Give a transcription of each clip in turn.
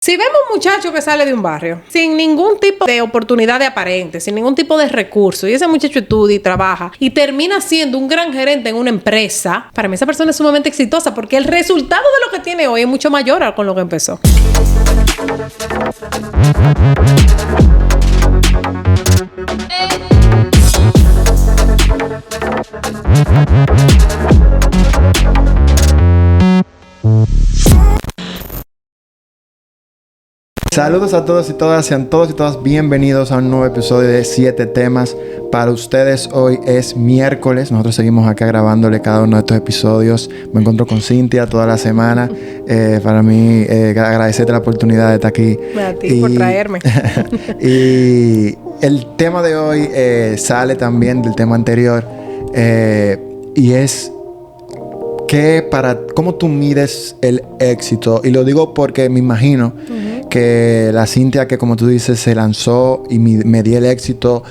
Si vemos un muchacho que sale de un barrio sin ningún tipo de oportunidad de aparente, sin ningún tipo de recurso, y ese muchacho estudia y trabaja y termina siendo un gran gerente en una empresa, para mí esa persona es sumamente exitosa porque el resultado de lo que tiene hoy es mucho mayor con lo que empezó. Saludos a todos y todas, sean todos y todas bienvenidos a un nuevo episodio de 7 temas para ustedes. Hoy es miércoles, nosotros seguimos acá grabándole cada uno de estos episodios. Me encuentro con Cintia toda la semana. Para mí, agradecerte la oportunidad de estar aquí. A ti por traerme. Y el tema de hoy sale también del tema anterior y es cómo tú mides el éxito. Y lo digo porque me imagino que la Cintia que, como tú dices, se lanzó y medía el éxito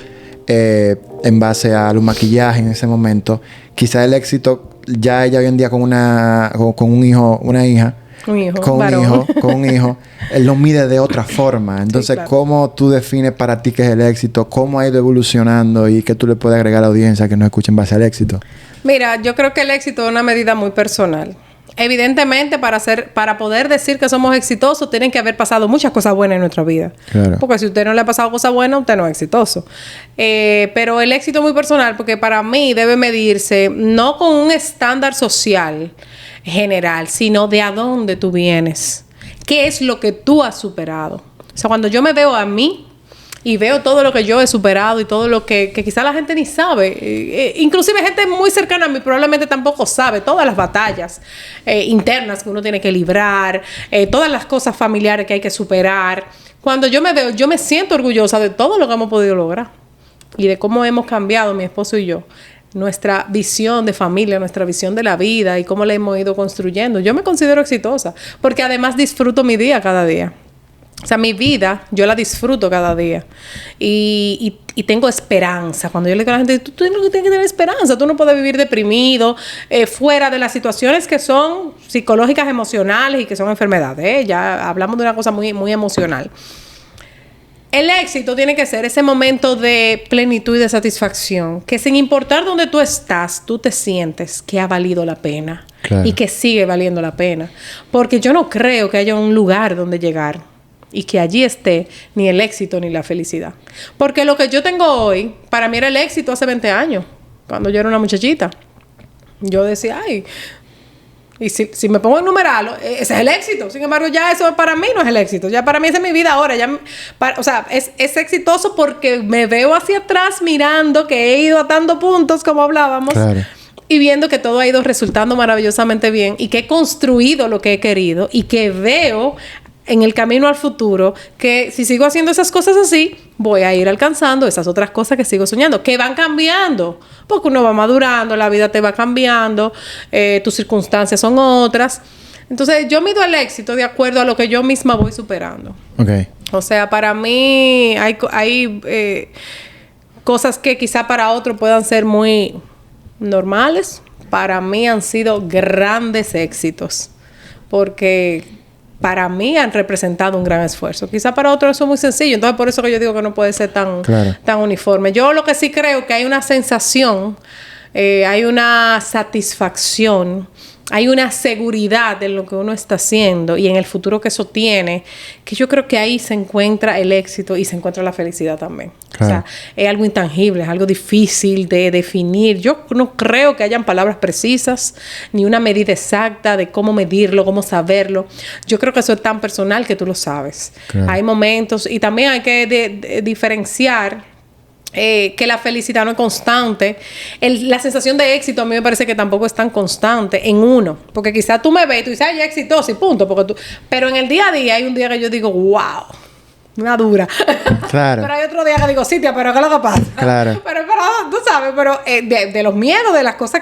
en base a los maquillajes en ese momento. Quizá el éxito ya ella hoy en día con un hijo, una hija, con un hijo, él lo mide de otra forma. Entonces, sí, claro. ¿Cómo tú defines para ti qué es el éxito? ¿Cómo ha ido evolucionando? ¿Y qué tú le puedes agregar a la audiencia que nos escuche en base al éxito? Mira, yo creo que el éxito es una medida muy personal. Evidentemente, para poder decir que somos exitosos, tienen que haber pasado muchas cosas buenas en nuestra vida. Claro. Porque si a usted no le ha pasado cosas buenas, usted no es exitoso. Pero el éxito es muy personal porque para mí debe medirse no con un estándar social general, sino de a dónde tú vienes. ¿Qué es lo que tú has superado? O sea, cuando yo me veo a mí y veo todo lo que yo he superado y todo lo que quizá la gente ni sabe. Inclusive gente muy cercana a mí probablemente tampoco sabe todas las batallas internas que uno tiene que librar, todas las cosas familiares que hay que superar. Cuando yo me veo, yo me siento orgullosa de todo lo que hemos podido lograr y de cómo hemos cambiado, mi esposo y yo, nuestra visión de familia, nuestra visión de la vida y cómo la hemos ido construyendo. Yo me considero exitosa porque además disfruto mi día cada día. O sea, mi vida, yo la disfruto cada día. Y tengo esperanza. Cuando yo le digo a la gente, tú tienes que tener esperanza. Tú no puedes vivir deprimido, fuera de las situaciones que son psicológicas, emocionales y que son enfermedades. Ya hablamos de una cosa muy, muy emocional. El éxito tiene que ser ese momento de plenitud y de satisfacción. Que sin importar dónde tú estás, tú te sientes que ha valido la pena. Claro. Y que sigue valiendo la pena. Porque yo no creo que haya un lugar donde llegar y que allí esté ni el éxito ni la felicidad. Porque lo que yo tengo hoy, para mí era el éxito hace 20 años, cuando yo era una muchachita. Yo decía, ay, y si me pongo a enumerarlo, ese es el éxito. Sin embargo, ya eso para mí no es el éxito. Ya para mí esa es mi vida ahora. O sea, es exitoso porque me veo hacia atrás mirando que he ido atando puntos, como hablábamos. Claro. Y viendo que todo ha ido resultando maravillosamente bien y que he construido lo que he querido y que veo en el camino al futuro que si sigo haciendo esas cosas así, voy a ir alcanzando esas otras cosas que sigo soñando, que van cambiando, porque uno va madurando, la vida te va cambiando, tus circunstancias son otras. Entonces, yo mido el éxito de acuerdo a lo que yo misma voy superando. Okay. O sea, para mí hay cosas que quizá para otros puedan ser muy normales. Para mí han sido grandes éxitos, porque para mí han representado un gran esfuerzo. Quizá para otros eso es muy sencillo. Entonces, por eso que yo digo que no puede ser tan uniforme. Yo lo que sí creo que hay una sensación, hay una satisfacción, hay una seguridad en lo que uno está haciendo y en el futuro que eso tiene, que yo creo que ahí se encuentra el éxito y se encuentra la felicidad también. Claro. O sea, es algo intangible, es algo difícil de definir. Yo no creo que hayan palabras precisas ni una medida exacta de cómo medirlo, cómo saberlo. Yo creo que eso es tan personal que tú lo sabes. Claro. Hay momentos y también hay que diferenciar que la felicidad no es constante. La sensación de éxito a mí me parece que tampoco es tan constante en uno. Porque quizás tú me ves y tú dices, ay, ya exitoso y punto. Pero en el día a día hay un día que yo digo, wow, una dura. Claro. Pero hay otro día que digo, Cintia, pero ¿qué es lo que pasa? Claro. Pero tú sabes, pero de los miedos, de las cosas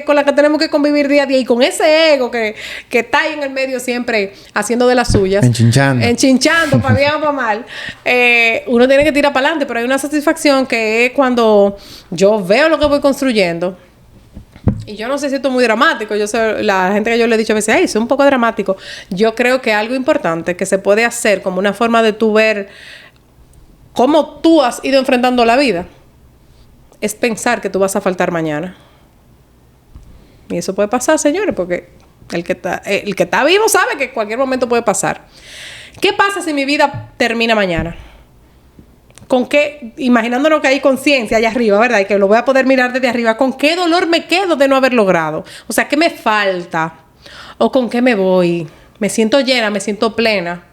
con las que tenemos que convivir día a día y con ese ego que está ahí en el medio siempre haciendo de las suyas. Enchinchando, para bien o para mal. Uno tiene que tirar para adelante, pero hay una satisfacción que es cuando yo veo lo que voy construyendo. Y yo no sé si esto es muy dramático. Yo sé, la gente que yo le he dicho a veces, es un poco dramático. Yo creo que algo importante que se puede hacer como una forma de tú ver cómo tú has ido enfrentando la vida es pensar que tú vas a faltar mañana. Y eso puede pasar, señores, porque el que está vivo sabe que en cualquier momento puede pasar. ¿Qué pasa si mi vida termina mañana? ¿Con qué? Imaginándonos que hay conciencia allá arriba, ¿verdad? Y que lo voy a poder mirar desde arriba. ¿Con qué dolor me quedo de no haber logrado? O sea, ¿qué me falta? ¿O con qué me voy? Me siento llena, me siento plena.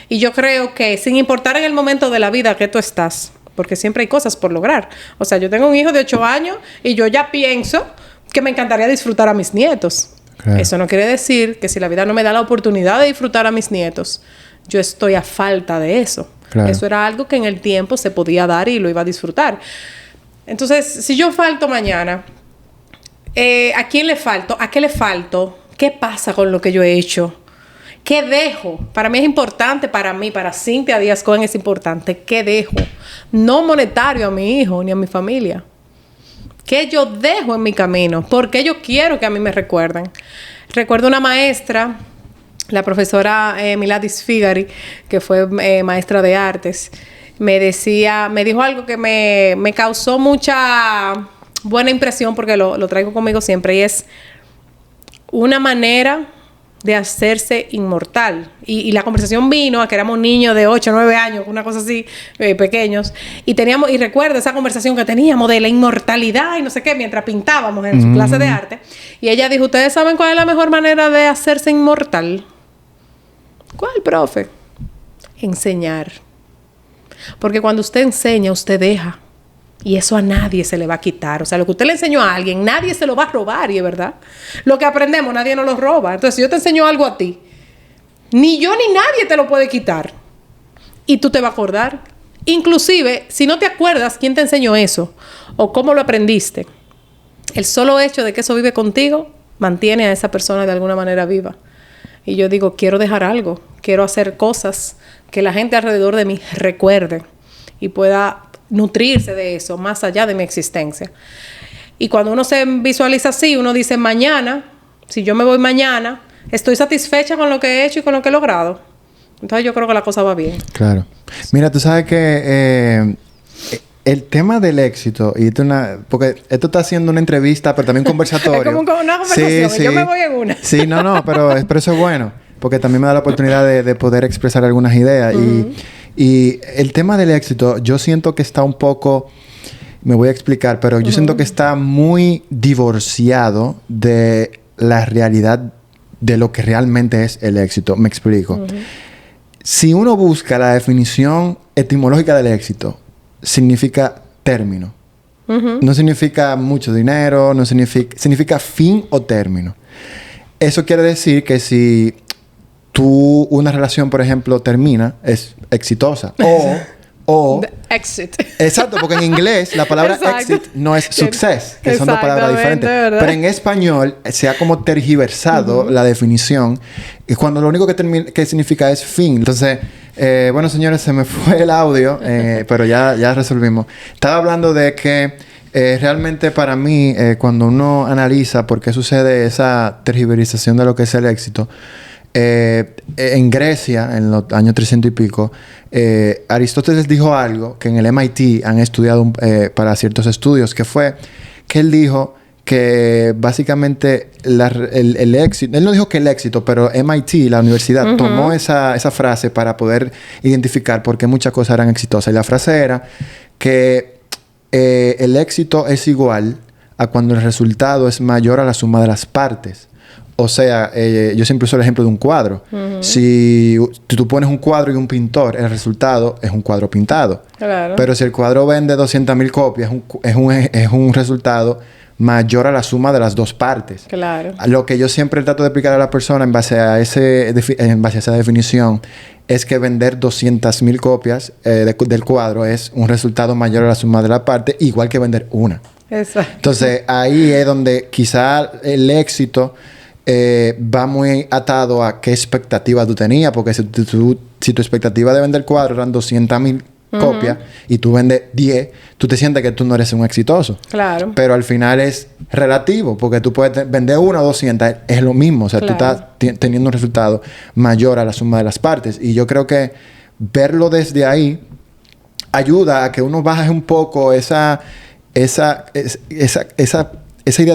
Y yo creo que sin importar en el momento de la vida que tú estás, porque siempre hay cosas por lograr. O sea, yo tengo un hijo de 8 años y yo ya pienso que me encantaría disfrutar a mis nietos. Claro. Eso no quiere decir que si la vida no me da la oportunidad de disfrutar a mis nietos, yo estoy a falta de eso. Claro. Eso era algo que en el tiempo se podía dar y lo iba a disfrutar. Entonces, si yo falto mañana, ¿a quién le falto? ¿A qué le falto? ¿Qué pasa con lo que yo he hecho? ¿Qué dejo? Para mí es importante, para Cynthia Díaz Cohen es importante. ¿Qué dejo? No monetario a mi hijo ni a mi familia. ¿Qué yo dejo en mi camino? ¿Por qué yo quiero que a mí me recuerden? Recuerdo una maestra, la profesora Miladis Figari, que fue maestra de artes, me dijo algo que me causó mucha buena impresión porque lo traigo conmigo siempre, y es una manera de hacerse inmortal. Y la conversación vino a que éramos niños de 8 o 9 años, una cosa así, pequeños. Y recuerdo esa conversación que teníamos de la inmortalidad y no sé qué, mientras pintábamos en su clase de arte. Y ella dijo, ¿ustedes saben cuál es la mejor manera de hacerse inmortal? ¿Cuál, profe? Enseñar. Porque cuando usted enseña, usted deja. Y eso a nadie se le va a quitar. O sea, lo que usted le enseñó a alguien, nadie se lo va a robar, y es verdad. Lo que aprendemos, nadie nos lo roba. Entonces, si yo te enseño algo a ti, ni yo ni nadie te lo puede quitar. Y tú te vas a acordar. Inclusive, si no te acuerdas quién te enseñó eso o cómo lo aprendiste, el solo hecho de que eso vive contigo mantiene a esa persona de alguna manera viva. Y yo digo, quiero dejar algo. Quiero hacer cosas que la gente alrededor de mí recuerde y pueda nutrirse de eso más allá de mi existencia. Y cuando uno se visualiza así, uno dice, mañana, si yo me voy mañana, estoy satisfecha con lo que he hecho y con lo que he logrado. Entonces yo creo que la cosa va bien. Claro. Mira, tú sabes que el tema del éxito, y porque esto está haciendo una entrevista, pero también un conversatorio. Es como una conversación, sí, y yo me voy en una. Sí, pero eso es bueno, porque también me da la oportunidad de poder expresar algunas ideas. Y el tema del éxito, yo siento que está un poco, me voy a explicar, pero yo siento que está muy divorciado de la realidad de lo que realmente es el éxito. Me explico. Si uno busca la definición etimológica del éxito, significa término. No significa mucho dinero, no significa fin o término. Eso quiere decir que si una relación, por ejemplo, termina, es exitosa. O exit. Exacto, porque en inglés la palabra exit no es success, que son dos palabras diferentes. ¿Verdad? Pero en español se ha como tergiversado la definición, y cuando lo único que significa es fin. Entonces, bueno, señores, se me fue el audio, pero ya resolvimos. Estaba hablando de que realmente para mí, cuando uno analiza por qué sucede esa tergiversación de lo que es el éxito, en Grecia, en los años 300 y pico, Aristóteles dijo algo que en el MIT han estudiado para ciertos estudios, que fue que él dijo que básicamente el éxito, él no dijo que el éxito, pero MIT, la universidad, tomó esa frase para poder identificar por qué muchas cosas eran exitosas. Y la frase era que el éxito es igual a cuando el resultado es mayor a la suma de las partes. O sea, yo siempre uso el ejemplo de un cuadro. Si tú pones un cuadro y un pintor, el resultado es un cuadro pintado. Claro. Pero si el cuadro vende 200,000 copias, es un resultado mayor a la suma de las dos partes. Claro. Lo que yo siempre trato de explicar a la persona en base a esa definición es que vender 200,000 copias del cuadro es un resultado mayor a la suma de la parte, igual que vender una. Exacto. Entonces, ahí es donde quizá el éxito va muy atado a qué expectativa tú tenías, porque si tu expectativa de vender cuadros eran 200,000 copias y tú vendes 10, tú te sientes que tú no eres un exitoso. Claro. Pero al final es relativo, porque tú puedes vender 1 o 200, es lo mismo. O sea, tú estás teniendo un resultado mayor a la suma de las partes. Y yo creo que verlo desde ahí ayuda a que uno baje un poco esa idea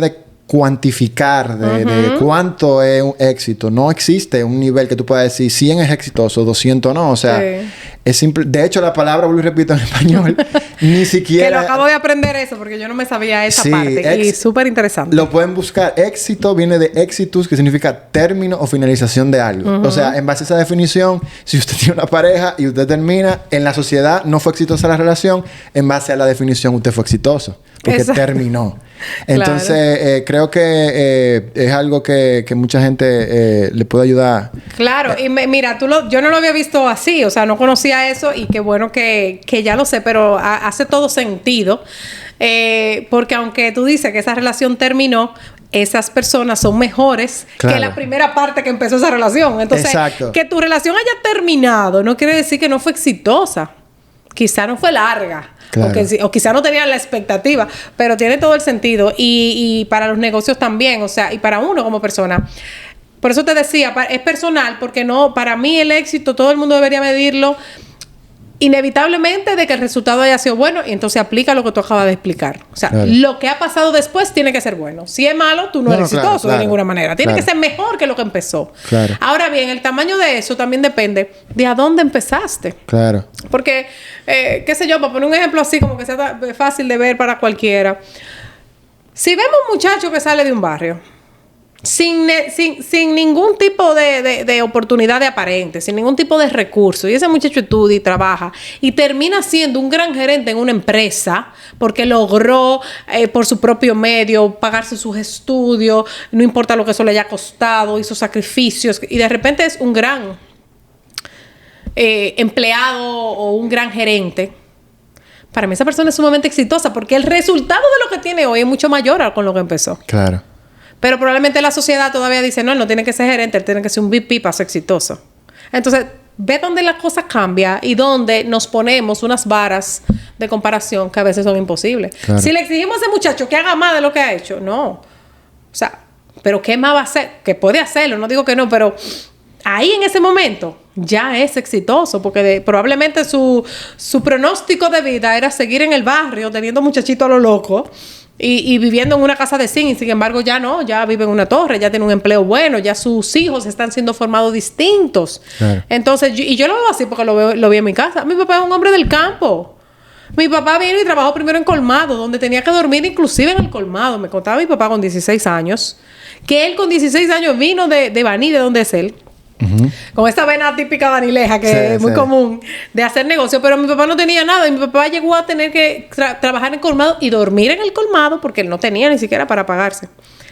de cuantificar de cuánto es un éxito. No existe un nivel que tú puedas decir 100 es exitoso, 200 no. O sea, es simple. De hecho, la palabra, vuelvo y repito en español, ni siquiera... Que lo acabo de aprender eso, porque yo no me sabía esa parte. Y súper interesante. Lo pueden buscar. Éxito viene de exitus, que significa término o finalización de algo. O sea, en base a esa definición, si usted tiene una pareja y usted termina, en la sociedad no fue exitosa la relación, en base a la definición usted fue exitoso. Porque terminó. Entonces, creo que es algo que mucha gente le puede ayudar. Claro. Y mira, yo no lo había visto así. O sea, no conocía eso. Y qué bueno que ya lo sé. Pero hace todo sentido. Porque aunque tú dices que esa relación terminó, esas personas son mejores que la primera parte que empezó esa relación. Entonces, que tu relación haya terminado no quiere decir que no fue exitosa. Quizá no fue larga. Claro. O quizá no tenían la expectativa, pero tiene todo el sentido. Y para los negocios también, o sea, y para uno como persona. Por eso te decía, es personal, porque no, para mí el éxito, todo el mundo debería medirlo inevitablemente de que el resultado haya sido bueno, y entonces aplica lo que tú acabas de explicar. O sea, lo que ha pasado después tiene que ser bueno. Si es malo, tú no eres exitoso de ninguna manera. Tiene que ser mejor que lo que empezó. Ahora bien, el tamaño de eso también depende de a dónde empezaste. Claro. Porque, qué sé yo, para poner un ejemplo así, como que sea fácil de ver para cualquiera. Si vemos un muchacho que sale de un barrio sin ningún tipo de oportunidad de aparente, sin ningún tipo de recurso, y ese muchacho estudia y trabaja y termina siendo un gran gerente en una empresa porque logró por su propio medio pagarse sus estudios, no importa lo que eso le haya costado, hizo sacrificios, y de repente es un gran empleado o un gran gerente. Para mí esa persona es sumamente exitosa porque el resultado de lo que tiene hoy es mucho mayor con lo que empezó. Claro. Pero probablemente la sociedad todavía dice, no, él no tiene que ser gerente, él tiene que ser un VP para ser exitoso. Entonces, ve dónde la cosa cambia y dónde nos ponemos unas varas de comparación que a veces son imposibles. Claro. Si le exigimos a ese muchacho que haga más de lo que ha hecho, no. O sea, ¿pero qué más va a hacer? Que puede hacerlo, no digo que no, pero ahí en ese momento ya es exitoso, porque probablemente su pronóstico de vida era seguir en el barrio teniendo muchachitos a lo loco y viviendo en una casa de zinc, y sin embargo ya no, ya vive en una torre, ya tiene un empleo bueno, ya sus hijos están siendo formados distintos. Claro. Entonces, yo lo veo así porque lo vi en mi casa. Mi papá es un hombre del campo. Mi papá vino y trabajó primero en colmado, donde tenía que dormir inclusive en el colmado. Me contaba mi papá con 16 años, que él con 16 años vino de Baní, de donde es él. Con esta vena típica vanileja que es muy común de hacer negocio, pero mi papá no tenía nada y mi papá llegó a tener que trabajar en colmado y dormir en el colmado porque él no tenía ni siquiera para pagarse.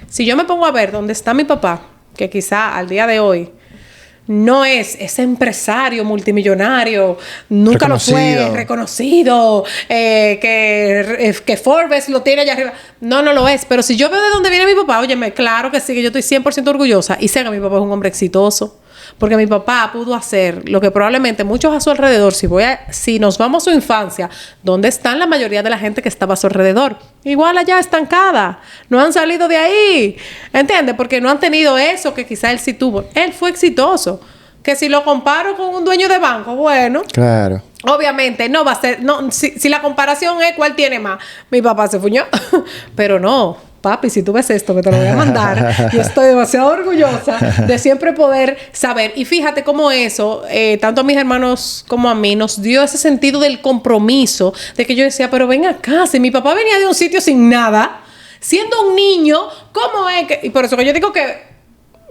Si yo me pongo a ver dónde está mi papá, que quizá al día de hoy no es ese empresario multimillonario, nunca lo fue, reconocido, que Forbes lo tiene allá arriba. No lo es. Pero si yo veo de dónde viene mi papá, óyeme, claro que sí, que yo estoy 100% orgullosa y sé que mi papá es un hombre exitoso. Porque mi papá pudo hacer lo que probablemente muchos a su alrededor, si nos vamos a su infancia, ¿dónde están la mayoría de la gente que estaba a su alrededor? Igual allá estancada. No han salido de ahí. ¿Entiendes? Porque no han tenido eso que quizá él sí tuvo. Él fue exitoso. Que si lo comparo con un dueño de banco, bueno. Claro. Obviamente no va a ser... No, si la comparación es cuál tiene más. Mi papá se fuñó. Pero no. Papi, si tú ves esto, que te lo voy a mandar. Y estoy demasiado orgullosa de siempre poder saber. Y fíjate cómo eso, tanto a mis hermanos como a mí, nos dio ese sentido del compromiso. De que yo decía, pero ven acá, si mi papá venía de un sitio sin nada, siendo un niño, ¿cómo es que...? Y por eso que yo digo que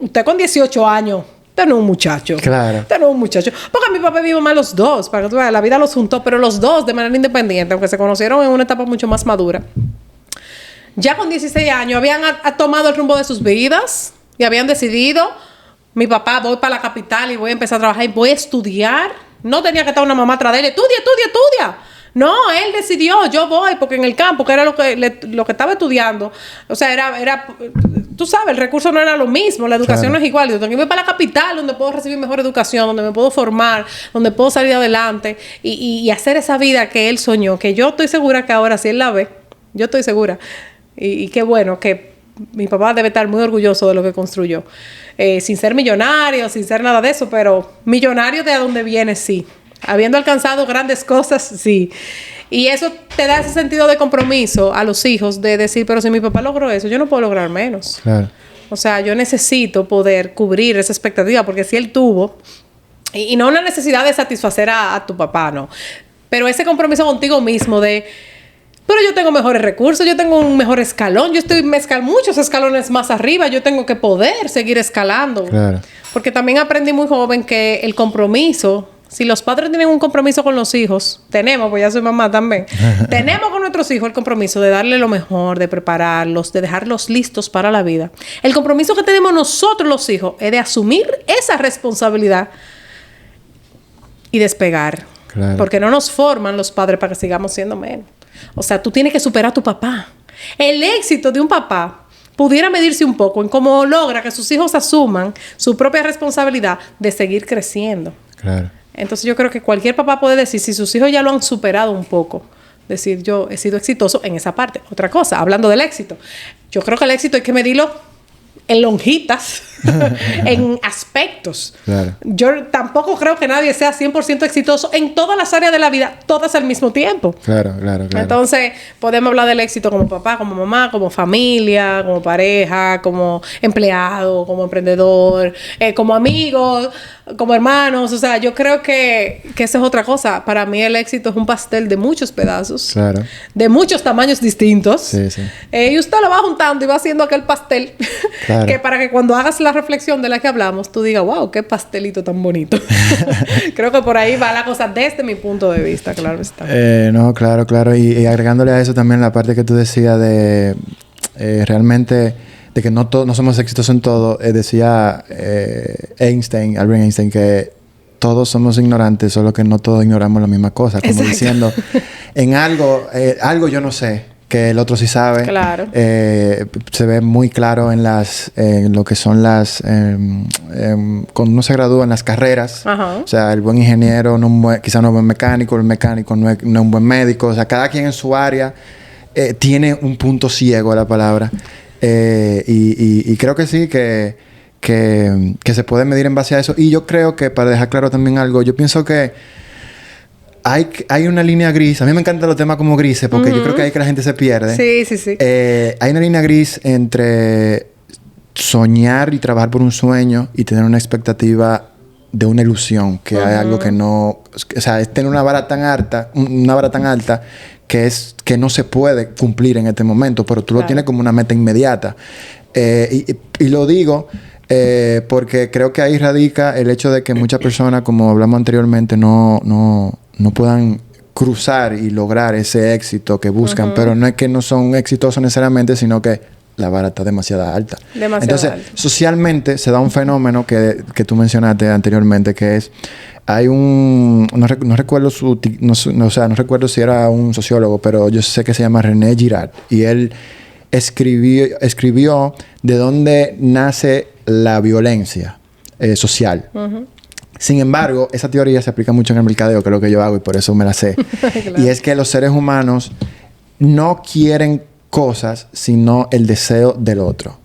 usted con 18 años... Usted no es un muchacho. Claro. Usted no es un muchacho. Porque mi papá vivió más los dos. Para que tú veas, la vida los juntó, pero los dos de manera independiente, aunque se conocieron en una etapa mucho más madura. Ya con 16 años habían tomado el rumbo de sus vidas y habían decidido, mi papá, voy para la capital y voy a empezar a trabajar y voy a estudiar. No tenía que estar una mamá atrás de él. Estudia. No, él decidió, yo voy, porque en el campo, que era lo que estaba estudiando, o sea, era tú sabes, el recurso no era lo mismo, la educación no es igual. Yo tengo que irme para la capital, donde puedo recibir mejor educación, donde me puedo formar, donde puedo salir adelante y hacer esa vida que él soñó, que yo estoy segura que ahora, si él la ve, yo estoy segura. Y qué bueno, que mi papá debe estar muy orgulloso de lo que construyó. Sin ser millonario, sin ser nada de eso, pero millonario de a donde viene, sí. Habiendo alcanzado grandes cosas, sí. Y eso te da ese sentido de compromiso a los hijos de decir, pero si mi papá logró eso, yo no puedo lograr menos. Claro. O sea, yo necesito poder cubrir esa expectativa, porque si él tuvo, y no una necesidad de satisfacer a tu papá, no, pero ese compromiso contigo mismo de, pero yo tengo mejores recursos, yo tengo un mejor escalón, yo estoy muchos escalones más arriba, yo tengo que poder seguir escalando. Claro. Porque también aprendí muy joven que el compromiso, si los padres tienen un compromiso con los hijos, tenemos, pues ya soy mamá también, tenemos con nuestros hijos el compromiso de darle lo mejor, de prepararlos, de dejarlos listos para la vida. El compromiso que tenemos nosotros los hijos es de asumir esa responsabilidad y despegar. Claro. Porque no nos forman los padres para que sigamos siendo menos. O sea, tú tienes que superar a tu papá. El éxito de un papá pudiera medirse un poco en cómo logra que sus hijos asuman su propia responsabilidad de seguir creciendo. Claro. Entonces yo creo que cualquier papá puede decir, si sus hijos ya lo han superado un poco, decir, yo he sido exitoso en esa parte. Otra cosa, hablando del éxito, yo creo que el éxito hay que medirlo en lonjitas, en aspectos. Claro. Yo tampoco creo que nadie sea 100% exitoso en todas las áreas de la vida, todas al mismo tiempo. Claro. Entonces, podemos hablar del éxito como papá, como mamá, como familia, como pareja, como empleado, como emprendedor, como amigos, como hermanos. O sea, yo creo que esa es otra cosa. Para mí el éxito es un pastel de muchos pedazos. Claro. De muchos tamaños distintos. Sí. Y usted lo va juntando y va haciendo aquel pastel. Claro. Que para que cuando hagas la reflexión de la que hablamos, tú digas, wow, qué pastelito tan bonito. Creo que por ahí va la cosa desde mi punto de vista, claro está. No, claro. Y agregándole a eso también la parte que tú decías de realmente de que no somos exitosos en todo. Decía Albert Einstein, que todos somos ignorantes, solo que no todos ignoramos la misma cosa. Como exacto. Diciendo, en algo yo no sé, que el otro sí sabe. Claro. Se ve muy claro en lo que son las... cuando uno se gradúa en las carreras. Ajá. O sea, el buen ingeniero quizá no es buen mecánico, el mecánico no es un buen médico. O sea, cada quien en su área tiene un punto ciego de la palabra. Y creo que sí, que se puede medir en base a eso. Y yo creo que, para dejar claro también algo, yo pienso que hay una línea gris. A mí me encantan los temas como grises, porque yo creo que ahí que la gente se pierde. Sí. Hay una línea gris entre soñar y trabajar por un sueño y tener una expectativa de una ilusión, que hay algo que no... O sea, es tener una vara tan alta que no se puede cumplir en este momento, pero tú lo tienes como una meta inmediata. Y lo digo porque creo que ahí radica el hecho de que muchas personas, como hablamos anteriormente, no puedan cruzar y lograr ese éxito que buscan. Pero no es que no son exitosos necesariamente, sino que la vara está demasiado alta. Entonces, socialmente se da un fenómeno que tú mencionaste anteriormente, que es... Hay no recuerdo no recuerdo si era un sociólogo, pero yo sé que se llama René Girard. Y él escribió de dónde nace la violencia social. Sin embargo, esa teoría se aplica mucho en el mercadeo, que es lo que yo hago, y por eso me la sé. Claro. Y es que los seres humanos no quieren cosas, sino el deseo del otro.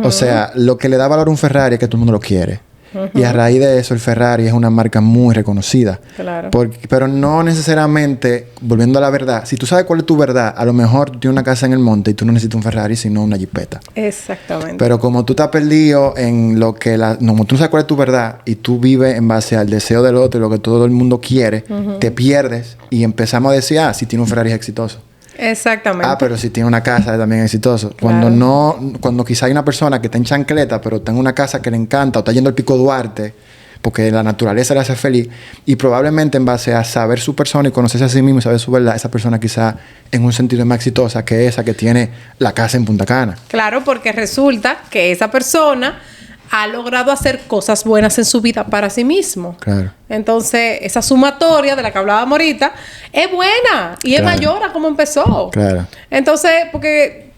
O sea, lo que le da valor a un Ferrari es que todo el mundo lo quiere. Y a raíz de eso, el Ferrari es una marca muy reconocida. Claro. Pero no necesariamente, volviendo a la verdad, si tú sabes cuál es tu verdad, a lo mejor tú tienes una casa en el monte y tú no necesitas un Ferrari, sino una jipeta. Exactamente. Pero como tú estás perdido en lo que como tú no sabes cuál es tu verdad y tú vives en base al deseo del otro y lo que todo el mundo quiere, te pierdes y empezamos a decir, si tiene un Ferrari es exitoso. Exactamente. Pero si tiene una casa también es exitoso. Claro. Cuando quizá hay una persona que está en chancleta, pero está en una casa que le encanta, o está yendo al Pico Duarte, porque la naturaleza le hace feliz, y probablemente en base a saber su persona y conocerse a sí mismo y saber su verdad, esa persona quizá en un sentido es más exitosa que esa que tiene la casa en Punta Cana. Claro, porque resulta que esa persona ha logrado hacer cosas buenas en su vida para sí mismo. Claro. Entonces, esa sumatoria de la que hablábamos ahorita es buena y es mayor a como empezó. Claro. Entonces, porque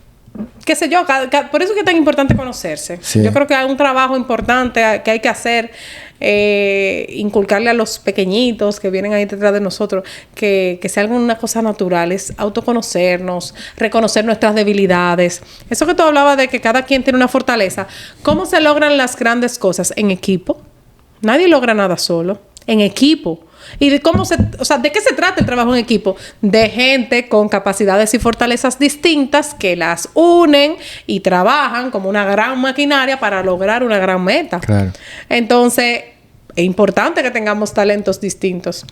qué sé yo, por eso es que es tan importante conocerse. Sí. Yo creo que hay un trabajo importante que hay que hacer, inculcarle a los pequeñitos que vienen ahí detrás de nosotros, que sea alguna cosa natural, es autoconocernos, reconocer nuestras debilidades. Eso que tú hablabas de que cada quien tiene una fortaleza. ¿Cómo se logran las grandes cosas? En equipo. Nadie logra nada solo. En equipo. ¿Y de de qué se trata el trabajo en equipo? De gente con capacidades y fortalezas distintas que las unen y trabajan como una gran maquinaria para lograr una gran meta. Claro. Entonces, es importante que tengamos talentos distintos.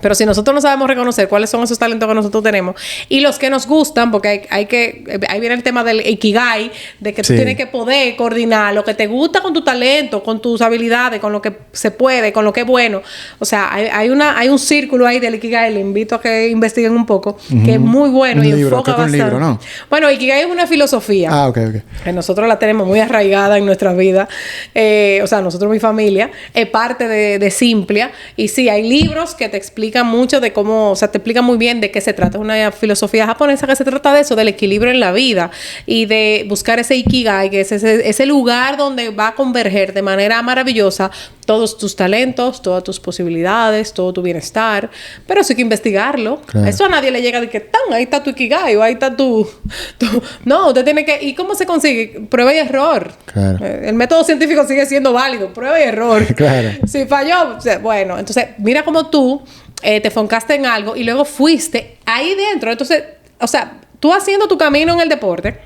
Pero si nosotros no sabemos reconocer cuáles son esos talentos que nosotros tenemos y los que nos gustan, porque ahí viene el tema del ikigai, de que tú tienes que poder coordinar lo que te gusta con tu talento, con tus habilidades, con lo que se puede, con lo que es bueno. O sea, hay un círculo ahí del ikigai, le invito a que investiguen un poco, que es muy bueno y enfoca bastante. Un libro, ¿no? Bueno, ikigai es una filosofía. Ah, ok. Que nosotros la tenemos muy arraigada en nuestra vida. O sea, nosotros, mi familia, es parte de Simplia. Y sí, hay libros que te explican mucho de cómo, o sea, te explica muy bien de qué se trata. Es una filosofía japonesa que se trata de eso, del equilibrio en la vida y de buscar ese ikigai, que es ese lugar donde va a converger de manera maravillosa todos tus talentos, todas tus posibilidades, todo tu bienestar. Pero eso hay que investigarlo. Claro. Eso a nadie le llega de que ahí está tu ikigai o ahí está tu... No, usted tiene que... ¿Y cómo se consigue? Prueba y error. Claro. El método científico sigue siendo válido. Prueba y error. Claro. Si falló, bueno, entonces mira cómo tú te enfocaste en algo y luego fuiste ahí dentro. Entonces, o sea, tú haciendo tu camino en el deporte,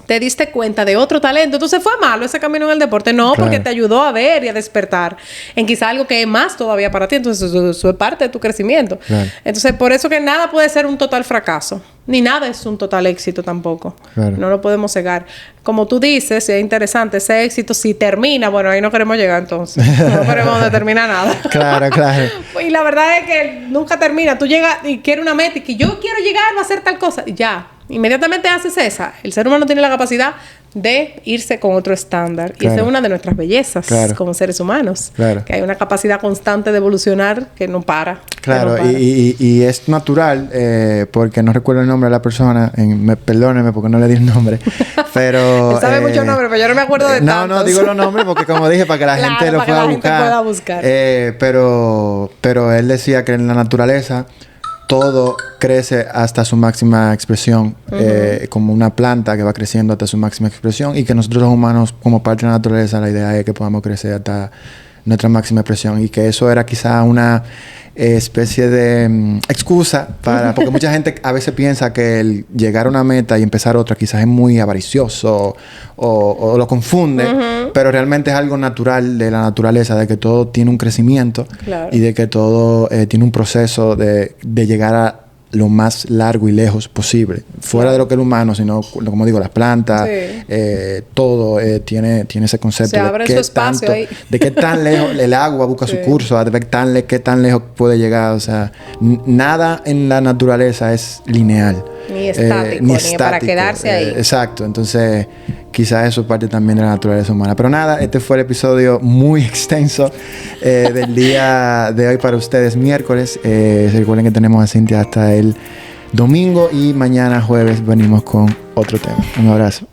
te diste cuenta de otro talento. Entonces, ¿fue malo ese camino en el deporte? No, claro, porque te ayudó a ver y a despertar en quizá algo que es más todavía para ti. Entonces, eso es parte de tu crecimiento. Claro. Entonces, por eso que nada puede ser un total fracaso. Ni nada es un total éxito tampoco. Claro. No lo podemos cegar. Como tú dices, es interesante, ese éxito si termina, bueno, ahí no queremos llegar entonces. No queremos determinar nada. Claro, claro. Y la verdad es que nunca termina. Tú llegas y quieres una meta y que yo quiero llegar a hacer tal cosa. Y ya. Inmediatamente haces esa. El ser humano tiene la capacidad de irse con otro estándar. Claro. Y esa es una de nuestras bellezas, claro, como seres humanos. Claro. Que hay una capacidad constante de evolucionar que no para. Claro, no para. Y es natural, porque no recuerdo el nombre de la persona. Perdóneme porque no le di el nombre. Pero... Él sabe muchos nombres, pero yo no me acuerdo de tantos. No, digo los nombres porque como dije, para que la gente lo pueda buscar. Pero él decía que en la naturaleza todo crece hasta su máxima expresión, como una planta que va creciendo hasta su máxima expresión, y que nosotros los humanos, como parte de la naturaleza, la idea es que podamos crecer hasta nuestra máxima expresión, y que eso era quizá una especie de excusa para... Porque mucha gente a veces piensa que el llegar a una meta y empezar otra quizás es muy avaricioso o lo confunde, pero realmente es algo natural de la naturaleza, de que todo tiene un crecimiento, claro, y de que todo tiene un proceso de llegar a lo más largo y lejos posible. Fuera, claro, de lo que es el humano, sino, como digo, las plantas, sí, todo tiene ese concepto. Se abre su espacio ahí. De qué tan lejos el agua busca su curso, de ver qué tan lejos puede llegar. O sea, nada en la naturaleza es lineal. Ni estático, ni para quedarse ahí. Exacto. Entonces, quizás eso es parte también de la naturaleza humana. Pero nada, este fue el episodio muy extenso del día de hoy para ustedes, miércoles. Recuerden que tenemos a Cintia hasta el domingo y mañana jueves venimos con otro tema. Un abrazo.